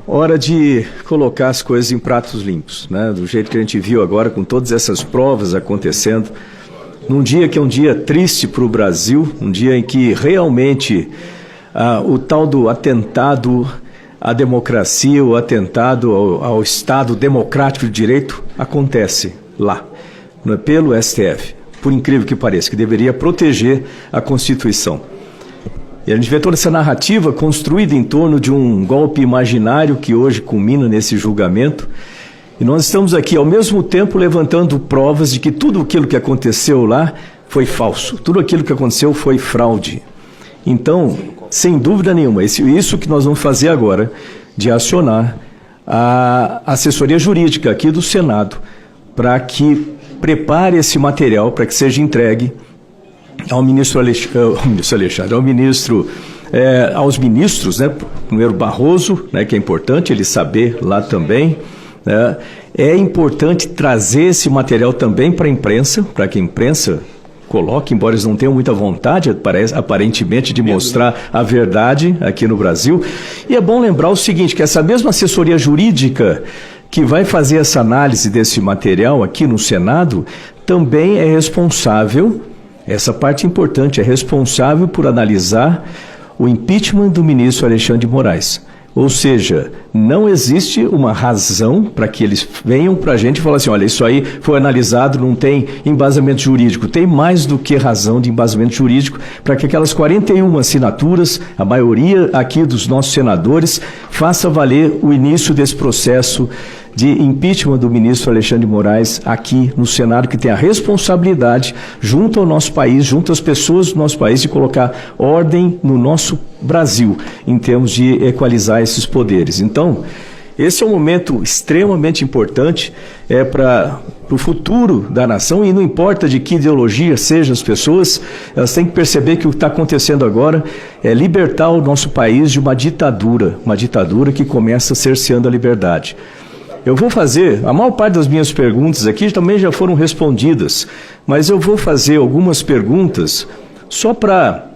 Hora de colocar as coisas em pratos limpos, né? Do jeito que a gente viu agora, com todas essas provas acontecendo, num dia que é um dia triste para o Brasil, um dia em que realmente o tal do atentado à democracia, o atentado ao Estado democrático de direito acontece lá, pelo STF, por incrível que pareça, que deveria proteger a Constituição. E a gente vê toda essa narrativa construída em torno de um golpe imaginário que hoje culmina nesse julgamento. E nós estamos aqui, ao mesmo tempo, levantando provas de que tudo aquilo que aconteceu lá foi falso. Tudo aquilo que aconteceu foi fraude. Então, sem dúvida nenhuma, isso que nós vamos fazer agora, de acionar a assessoria jurídica aqui do Senado, para que prepare esse material, para que seja entregue ao ministro Alexandre, aos ministros, né? Primeiro Barroso, né, que é importante ele saber lá também, né? É importante trazer esse material também para a imprensa, para que a imprensa coloque, embora eles não tenham muita vontade, aparentemente, de mostrar a verdade aqui no Brasil. E é bom lembrar o seguinte, que essa mesma assessoria jurídica que vai fazer essa análise desse material aqui no Senado, também é responsável. Essa parte importante, é responsável por analisar o impeachment do ministro Alexandre de Moraes. Ou seja, não existe uma razão para que eles venham para a gente e falem assim, olha, isso aí foi analisado, não tem embasamento jurídico. Tem mais do que razão de embasamento jurídico para que aquelas 41 assinaturas, a maioria aqui dos nossos senadores, faça valer o início desse processo de impeachment do ministro Alexandre de Moraes aqui no Senado, que tem a responsabilidade, junto ao nosso país, junto às pessoas do nosso país, de colocar ordem no nosso Brasil, em termos de equalizar esses poderes. Então, esse é um momento extremamente importante para o futuro da nação, e não importa de que ideologia sejam as pessoas, elas têm que perceber que o que está acontecendo agora é libertar o nosso país de uma ditadura que começa cerceando a liberdade. Eu vou fazer, a maior parte das minhas perguntas aqui também já foram respondidas, mas eu vou fazer algumas perguntas só para,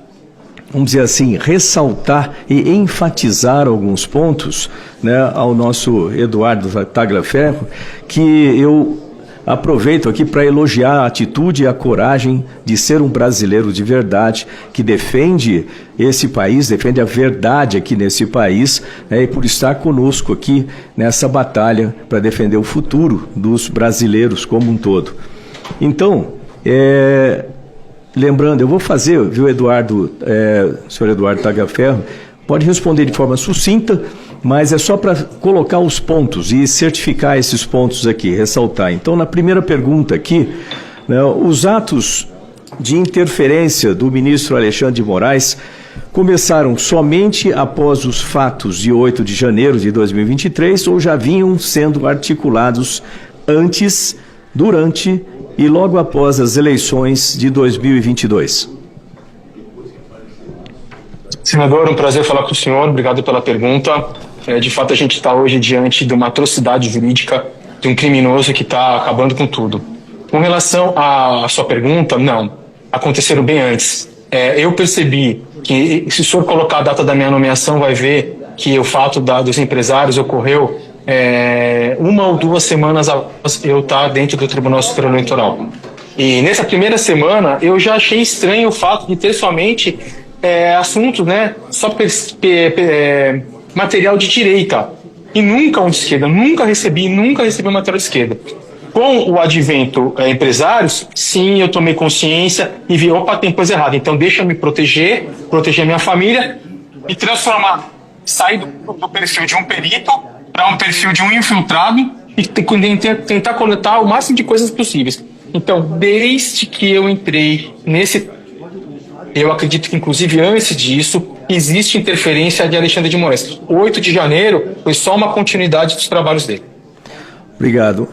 vamos dizer assim, ressaltar e enfatizar alguns pontos, né, ao nosso Eduardo Tagliaferro, que eu aproveito aqui para elogiar a atitude e a coragem de ser um brasileiro de verdade, que defende esse país, defende a verdade aqui nesse país, né, e por estar conosco aqui nessa batalha para defender o futuro dos brasileiros como um todo. Então, lembrando, eu vou fazer, viu, Eduardo, senhor Eduardo Tagliaferro, pode responder de forma sucinta, mas é só para colocar os pontos e certificar esses pontos aqui, ressaltar. Então, na primeira pergunta aqui, né, os atos de interferência do ministro Alexandre de Moraes começaram somente após os fatos de 8 de janeiro de 2023 ou já vinham sendo articulados antes, durante e logo após as eleições de 2022? Senador, um prazer falar com o senhor, obrigado pela pergunta. De fato, a gente está hoje diante de uma atrocidade jurídica, de um criminoso que está acabando com tudo. Com relação à sua pergunta, não, aconteceram bem antes. Eu percebi que, se o senhor colocar a data da minha nomeação, vai ver que o fato dos empresários ocorreu 1 ou 2 semanas após eu estar dentro do Tribunal Superior Eleitoral. E nessa primeira semana, eu já achei estranho o fato de ter somente assuntos, né, só material de direita, e nunca um de esquerda. Nunca recebi material de esquerda. Com o advento empresários, sim, eu tomei consciência e vi, opa, tem coisa errada, então deixa eu me proteger a minha família e sair do perfil de um perito para um perfil de um infiltrado e tentar coletar o máximo de coisas possíveis. Então, desde que eu entrei eu acredito que, inclusive, antes disso, existe interferência de Alexandre de Moraes. 8 de janeiro foi só uma continuidade dos trabalhos dele. Obrigado.